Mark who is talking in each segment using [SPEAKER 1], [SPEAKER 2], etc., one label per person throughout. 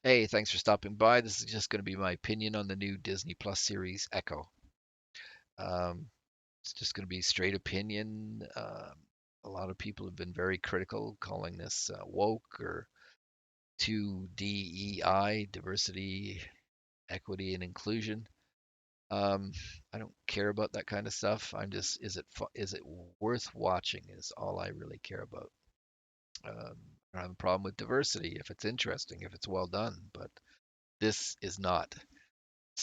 [SPEAKER 1] Hey, thanks for stopping by. This is just going to be my opinion on the new Disney Plus series Echo. Um, it's just going to be straight opinion. A lot of people have been very critical, calling this woke or too DEI, diversity, equity, and inclusion. Um, I don't care about that kind of stuff. Is it worth watching? Is all I really care about. I don't have a problem with diversity if it's interesting, if it's well done, but this is not.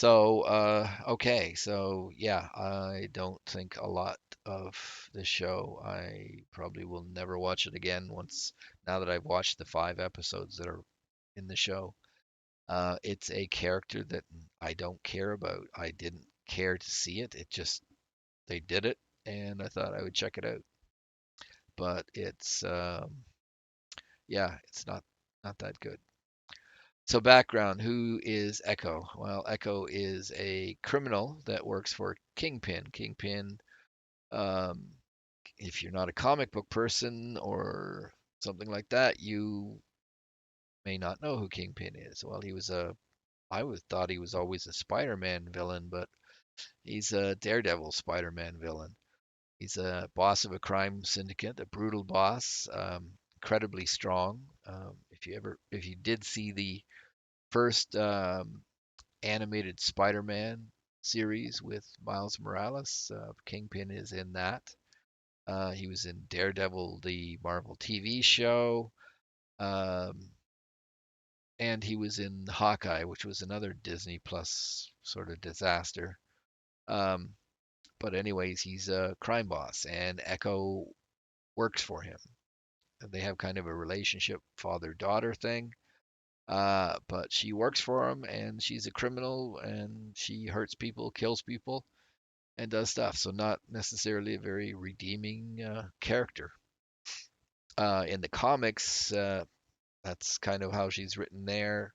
[SPEAKER 1] Okay, so yeah, I don't think a lot of the show. I probably will never watch it again now that I've watched the 5 episodes that are in the show. It's a character that I don't care about. I didn't care to see it. They did it, and I thought I would check it out. But yeah, it's not that good. So background, who is Echo? Well, Echo is a criminal that works for Kingpin. Kingpin, um, if you're not a comic book person or something like that, you may not know who Kingpin is. Well, I was thought he was always a Spider-Man villain, but he's a Daredevil Spider-Man villain. He's a boss of a crime syndicate, a brutal boss, incredibly strong. If you did see the first animated Spider-Man series with Miles Morales. Kingpin is in that. He was in Daredevil, the Marvel TV show, um, and he was in Hawkeye, which was another Disney Plus sort of disaster. Um, but anyways, he's a crime boss, and Echo works for him. They have kind of a relationship, father-daughter thing. But she works for him, and she's a criminal, and she hurts people, kills people, and does stuff. So not necessarily a very redeeming character. In the comics, that's kind of how she's written there.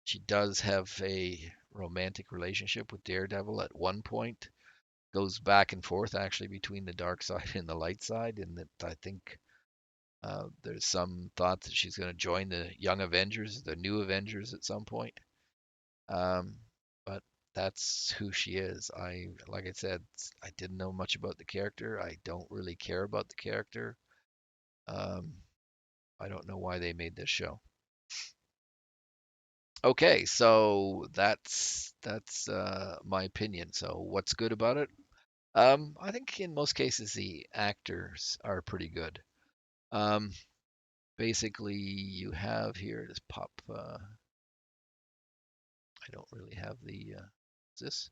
[SPEAKER 1] She does have a romantic relationship with Daredevil at one point. Goes back and forth actually between the dark side and the light side, and that I think there's some thought that she's going to join the Young Avengers, the New Avengers at some point. Um, but that's who she is. Like I said, I didn't know much about the character. I don't really care about the character. Um, I don't know why they made this show. Okay, so that's my opinion. So what's good about it? I think in most cases the actors are pretty good. Um, Basically, you have here, just pop. I don't really have is this.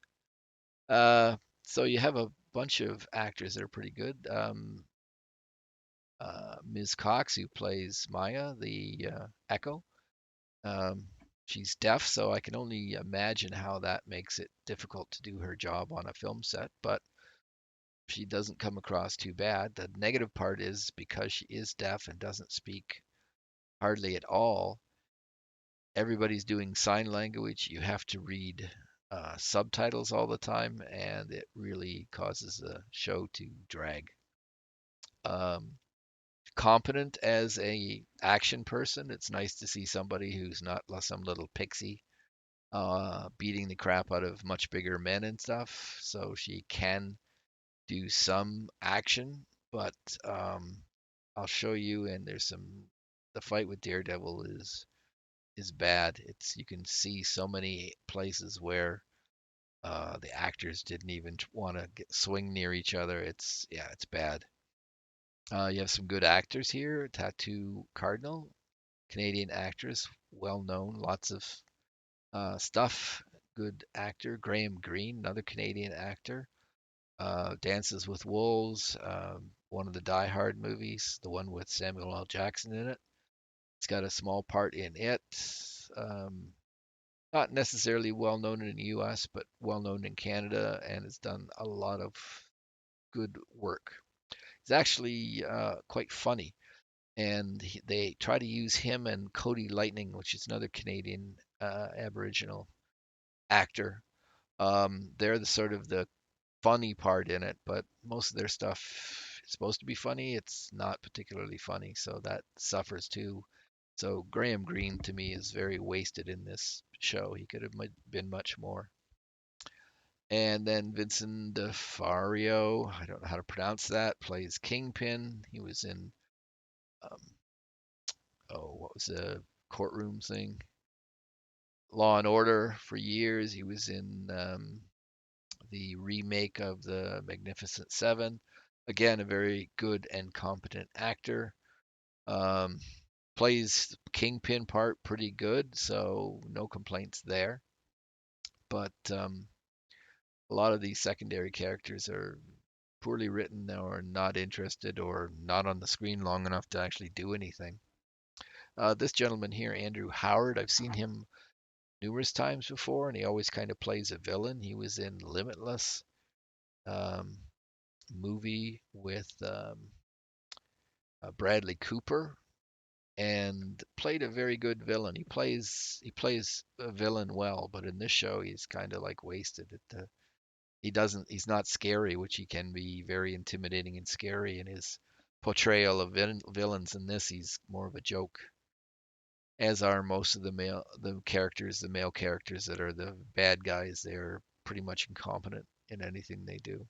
[SPEAKER 1] Uh, so you have a bunch of actors that are pretty good. Ms. Cox, who plays Maya, the Echo. Um, she's deaf, so I can only imagine how that makes it difficult to do her job on a film set, but she doesn't come across too bad. The negative part is because she is deaf and doesn't speak hardly at all, everybody's doing sign language. You have to read subtitles all the time, and it really causes the show to drag. Um, Competent as a action person. It's nice to see somebody who's not some little pixie beating the crap out of much bigger men and stuff. So she can do some action, but I'll show you. And there's some. The fight with Daredevil is bad. It's you can see so many places where the actors didn't even want to swing near each other. It's bad. You have some good actors here. Tattoo Cardinal, Canadian actress, well known, lots of stuff. Good actor. Graham Greene, another Canadian actor. Dances with Wolves, one of the Die Hard movies, the one with Samuel L. Jackson in it. It's got a small part in it. Um, Not necessarily well known in the US, but well known in Canada, and has done a lot of good work. It's actually quite funny, and they try to use him and Cody Lightning, which is another Canadian Aboriginal actor. They're the sort of the funny part in it, but most of their stuff is supposed to be funny. It's not particularly funny, so that suffers too. So Graham Greene to me is very wasted in this show. He could have been much more. And then Vincent D'Onofrio, I don't know how to pronounce that, plays Kingpin. He was in, um, oh, what was the courtroom thing? Law and Order for years. He was in the remake of The Magnificent Seven. Again, a very good and competent actor. Um, Plays the Kingpin part pretty good, so no complaints there. But a lot of these secondary characters are poorly written or not interested or not on the screen long enough to actually do anything. This gentleman here, Andrew Howard, I've seen him numerous times before, and he always kind of plays a villain. He was in Limitless, um, movie with Bradley Cooper, and played a very good villain. He plays a villain well, but in this show he's kind of like wasted. He's not scary, which he can be very intimidating and scary in his portrayal of villains. In this, he's more of a joke, as are most of the male characters that are the bad guys. They're pretty much incompetent in anything they do.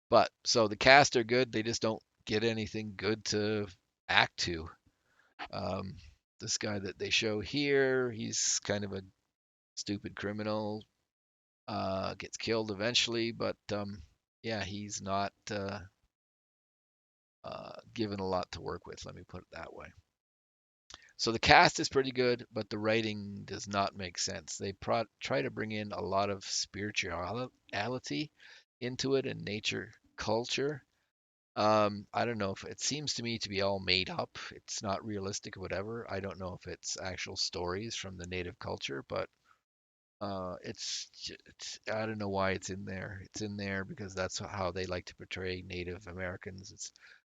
[SPEAKER 1] But so the cast are good. They just don't get anything good to act to. Um, this guy that they show here, he's kind of a stupid criminal, gets killed eventually, but yeah, he's not given a lot to work with, let me put it that way. So the cast is pretty good, but the writing does not make sense. They try to bring in a lot of spirituality into it and nature culture. I don't know if it seems to me to be all made up. It's not realistic or whatever. I don't know if it's actual stories from the native culture, but I don't know why it's in there. It's in there because that's how they like to portray Native Americans. It's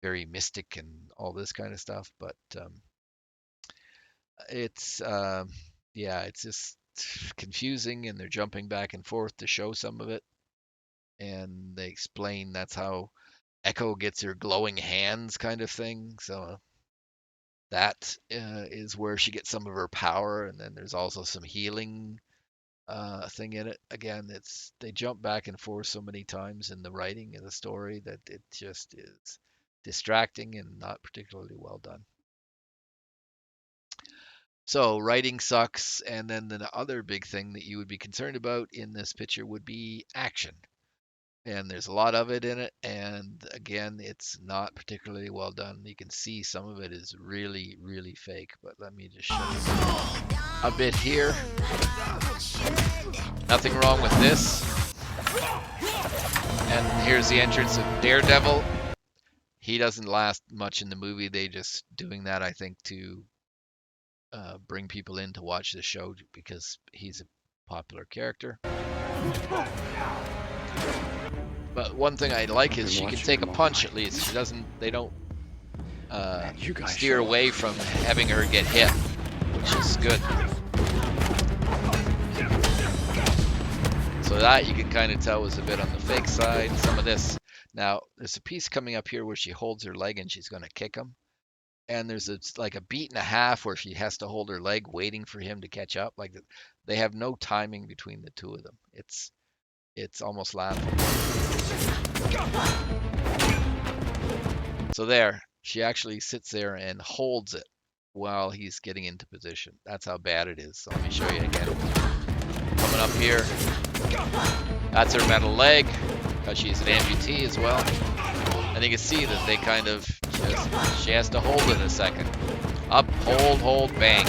[SPEAKER 1] very mystic and all this kind of stuff, but it's yeah, it's just confusing, and they're jumping back and forth to show some of it, and they explain that's how Echo gets her glowing hands kind of thing. So that is where she gets some of her power, and then there's also some healing thing in it. Again, it's they jump back and forth so many times in the writing of the story that it just is distracting and not particularly well done. So writing sucks, and then the other big thing that you would be concerned about in this picture would be action. And there's a lot of it in it, and again, it's not particularly well done. You can see some of it is really, really fake, but let me just show you a bit here. Nothing wrong with this. And here's the entrance of Daredevil. He doesn't last much in the movie. They just doing that, I think, to bring people in to watch the show because he's a popular character. But one thing I like is she can take a punch at least. She doesn't. They don't steer away from having her get hit, which is good. So that you can kind of tell was a bit on the fake side. Some of this. Now there's a piece coming up here where she holds her leg and she's going to kick him. And there's like a beat and a half where she has to hold her leg waiting for him to catch up. Like they have no timing between the two of them. It's almost laughable. So there, she actually sits there and holds it while he's getting into position. That's how bad it is. So let me show you again. Coming up here, that's her metal leg because she's an amputee as well. And you can see that they kind of she has to hold it a second. Up, hold, bang.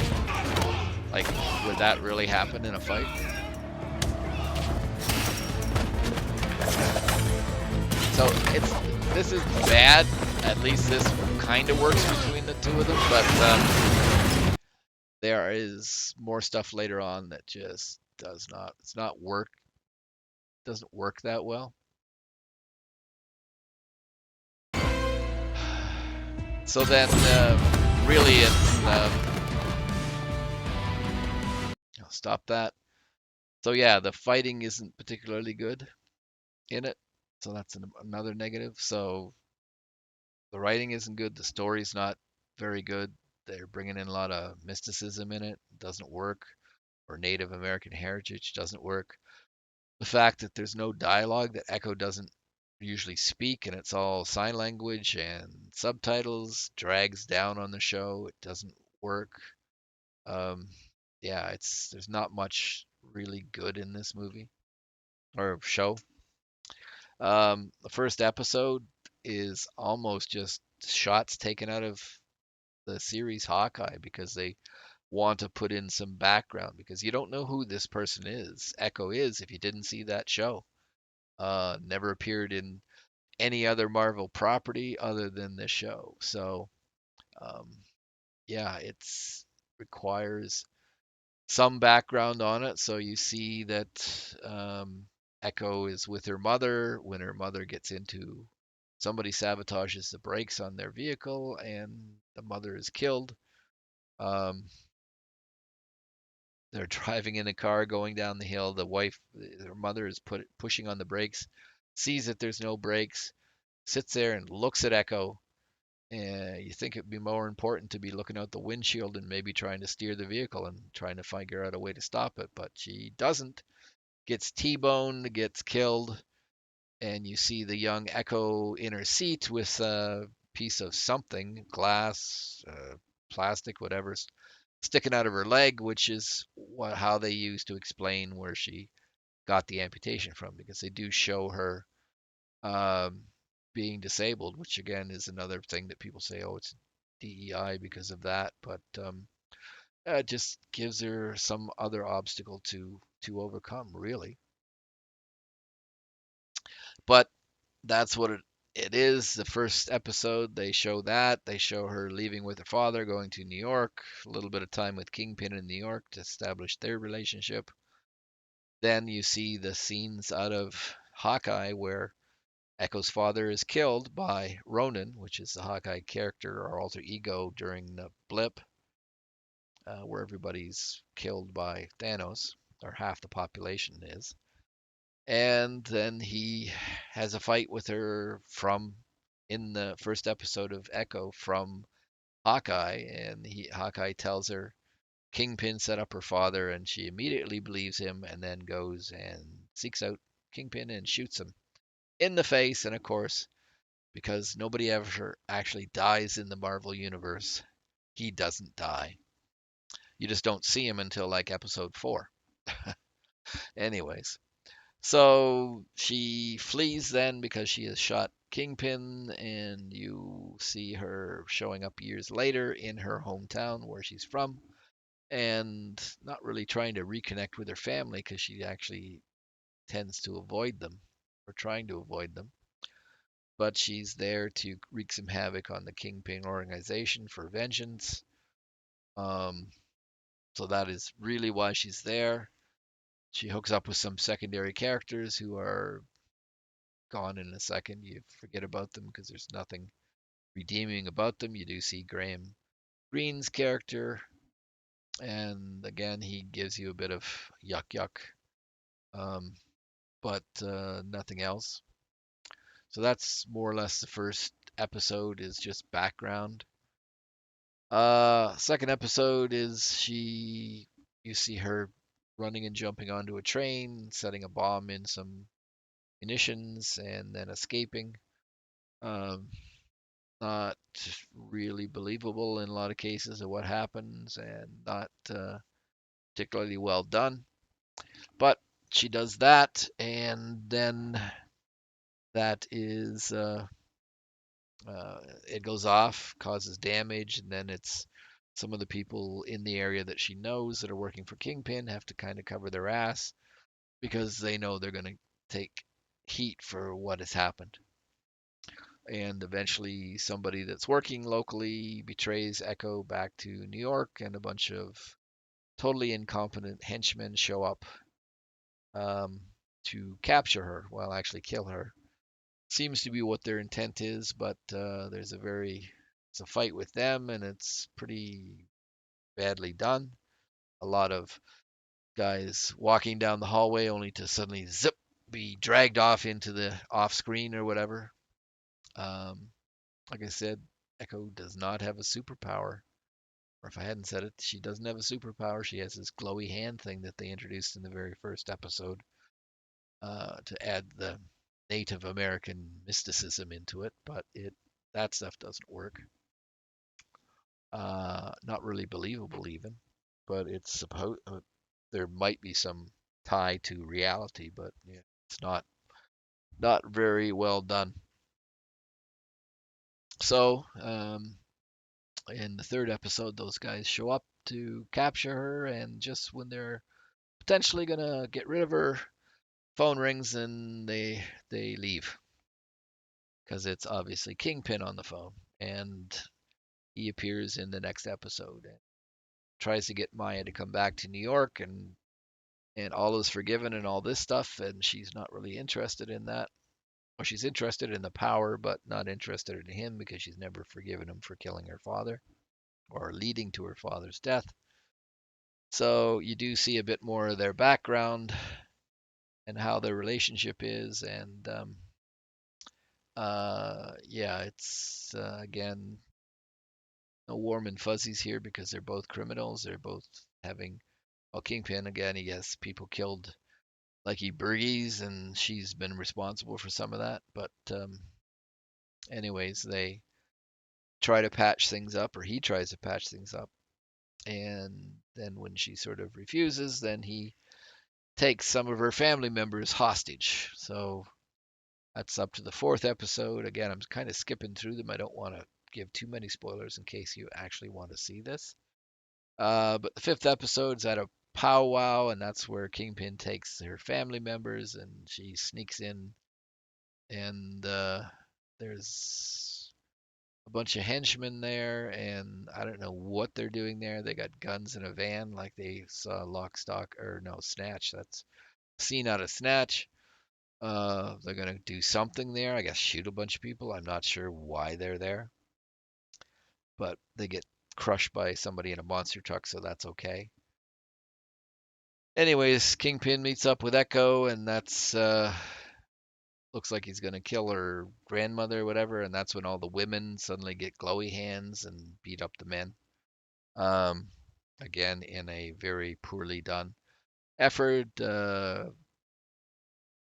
[SPEAKER 1] Like, would that really happen in a fight? So this is bad. At least this kind of works between the two of them, but there is more stuff later on that just doesn't work that well. So then, really, I'll stop that. So yeah, the fighting isn't particularly good in it, so that's another negative. So the writing isn't good, the story's not very good, they're bringing in a lot of mysticism in it. Doesn't work. Or Native American heritage doesn't work. The fact that there's no dialogue, that Echo doesn't usually speak, and it's all sign language and subtitles, drags down on the show. It doesn't work. Um, yeah, it's there's not much really good in this movie or show. The first episode is almost just shots taken out of the series Hawkeye because they want to put in some background because you don't know who this person is. Echo is if you didn't see that show. Never appeared in any other Marvel property other than this show. So um, yeah, it's requires some background on it. So you see that Echo is with her mother when her mother gets into somebody sabotages the brakes on their vehicle and the mother is killed. Um, they're driving in a car going down the hill. The wife, her mother is pushing on the brakes, sees that there's no brakes, sits there and looks at Echo. And you think it'd be more important to be looking out the windshield and maybe trying to steer the vehicle and trying to figure out a way to stop it, but she doesn't. Gets T-boned, gets killed, and you see the young Echo in her seat with a piece of something, glass, plastic, whatever, sticking out of her leg, which is how they use to explain where she got the amputation from, because they do show her um, being disabled, which again is another thing that people say, oh, it's DEI because of that, but it just gives her some other obstacle to overcome, really. But that's what it is. The first episode, they show that. They show her leaving with her father, going to New York, a little bit of time with Kingpin in New York to establish their relationship. Then you see the scenes out of Hawkeye where Echo's father is killed by Ronin, which is the Hawkeye character or alter ego during the blip, where everybody's killed by Thanos, or half the population is. And then he has a fight with her from in the first episode of Echo from Hawkeye, and Hawkeye tells her Kingpin set up her father, and she immediately believes him, and then goes and seeks out Kingpin and shoots him in the face. And of course, because nobody ever actually dies in the Marvel universe, he doesn't die. You just don't see him until like episode 4. Anyways, so she flees then because she has shot Kingpin, and you see her showing up years later in her hometown where she's from, and not really trying to reconnect with her family because she actually tends to avoid them or trying to avoid them. But she's there to wreak some havoc on the Kingpin organization for vengeance. Um, so that is really why she's there. She hooks up with some secondary characters who are gone in a second. You forget about them because there's nothing redeeming about them. You do see Graham Greene's character, and again, he gives you a bit of yuck yuck, um, but nothing else. So that's more or less the first episode is just background. Second episode is you see her running and jumping onto a train, setting a bomb in some munitions, and then escaping. Um, Not really believable in a lot of cases of what happens, and not particularly well done. But she does that, and then that is it goes off, causes damage, and then it's some of the people in the area that she knows that are working for Kingpin have to kind of cover their ass because they know they're going to take heat for what has happened. And eventually, somebody that's working locally betrays Echo back to New York, and a bunch of totally incompetent henchmen show up um, to capture her, well, actually kill her. Seems to be what their intent is, but it's a fight with them, and it's pretty badly done. A lot of guys walking down the hallway only to suddenly zip be dragged off into the off screen or whatever. Um, like I said, Echo does not have a superpower. or if I hadn't said it, she doesn't have a superpower. She has this glowy hand thing that they introduced in the very first episode to add the Native American mysticism into it, but that stuff doesn't work. Not really believable even, but it's supposed there might be some tie to reality, but yeah, it's not very well done. So in the third episode, those guys show up to capture her, and just when they're potentially gonna get rid of her, phone rings and they leave because it's obviously Kingpin on the phone, and he appears in the next episode and tries to get Maya to come back to New York, and all is forgiven and all this stuff, and she's not really interested in that. Well, she's interested in the power, but not interested in him because she's never forgiven him for killing her father or leading to her father's death. So you do see a bit more of their background and how their relationship is, and yeah, it's again no warm and fuzzies here because they're both criminals. They're both having well, Kingpin again. He has people killed like he breathes, and she's been responsible for some of that. But anyways, they try to patch things up, or he tries to patch things up, and then when she sort of refuses, then he takes some of her family members hostage. So that's up to the fourth episode. Again, I'm kind of skipping through them. I don't want to give too many spoilers in case you actually want to see this. But the fifth episode's at a powwow, and that's where Kingpin takes her family members, and she sneaks in, and there's a bunch of henchmen there, and I don't know what they're doing there. They got guns in a van, like they saw Lock, Stock, or no, Snatch. That's scene out of Snatch. They're gonna do something there. I guess shoot a bunch of people. I'm not sure why they're there, but they get crushed by somebody in a monster truck, so that's okay. Anyways, Kingpin meets up with Echo, and that's looks like he's gonna kill her grandmother or whatever, and that's when all the women suddenly get glowy hands and beat up the men. Um, again, in a very poorly done effort.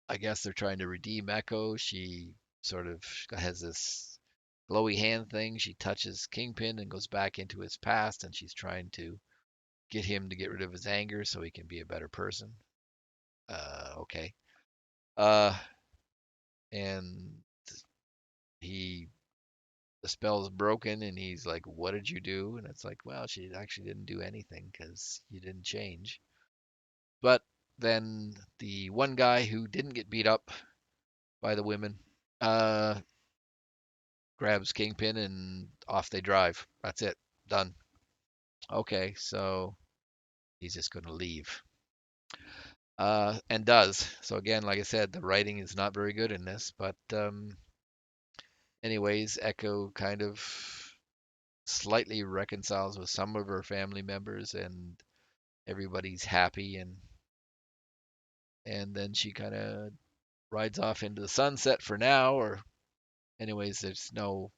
[SPEAKER 1] I guess they're trying to redeem Echo. She sort of has this glowy hand thing. She touches Kingpin and goes back into his past, and she's trying to get him to get rid of his anger so he can be a better person. Okay. Uh, and he the spell's broken, and he's like, "What did you do?" And it's like, "Well, she actually didn't do anything because you didn't change." But then the one guy who didn't get beat up by the women uh, grabs Kingpin and off they drive. That's it. Done. Okay, so he's just going to leave. And does. So again, like I said, the writing is not very good in this, but anyways, Echo kind of slightly reconciles with some of her family members, and everybody's happy, and then she kind of rides off into the sunset for now. Or anyways, there's no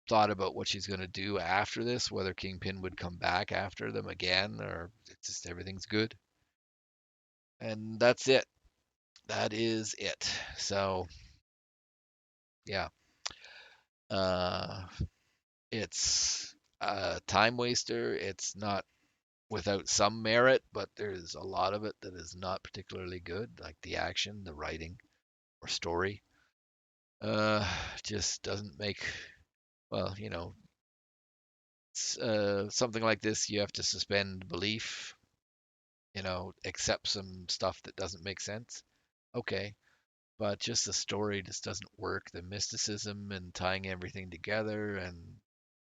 [SPEAKER 1] thought about what she's going to do after this, whether Kingpin would come back after them again, or it's just everything's good. And that's it. That is it. So, yeah, uh, it's a time waster. It's not without some merit, but there's a lot of it that is not particularly good, like the action, the writing, or story. Uh, just doesn't make, well, something like this, you have to suspend belief, accept some stuff that doesn't make sense. Okay. But just the story just doesn't work. The mysticism and tying everything together and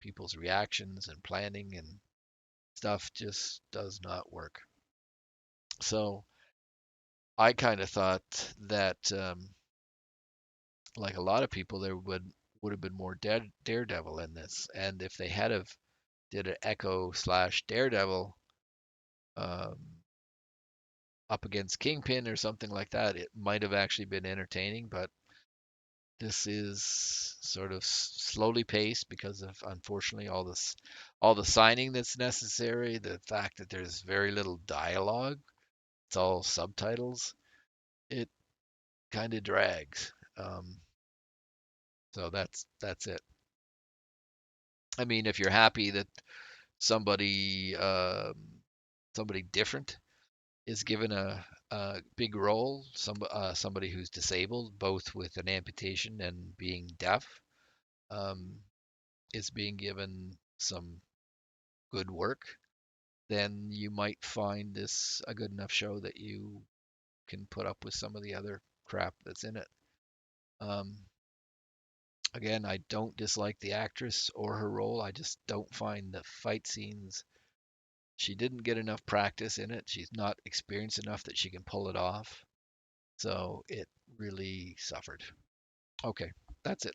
[SPEAKER 1] people's reactions and planning and stuff just does not work. So I kind of thought that, like a lot of people, there would have been more Daredevil in this, and if they had have did an Echo slash Daredevil um, up against Kingpin or something like that, it might have actually been entertaining. But This is sort of slowly paced because of, unfortunately, all the signing that's necessary, the fact that there's very little dialogue, it's all subtitles. It kind of drags. So that's it. I mean, if you're happy that somebody somebody different is given a big role, somebody who's disabled, both with an amputation and being deaf, um, is being given some good work, then you might find this a good enough show that you can put up with some of the other crap that's in it. Um, Again, I don't dislike the actress or her role. I just don't find the fight scenes. She didn't get enough practice in it. She's not experienced enough that she can pull it off. So it really suffered. Okay, that's it.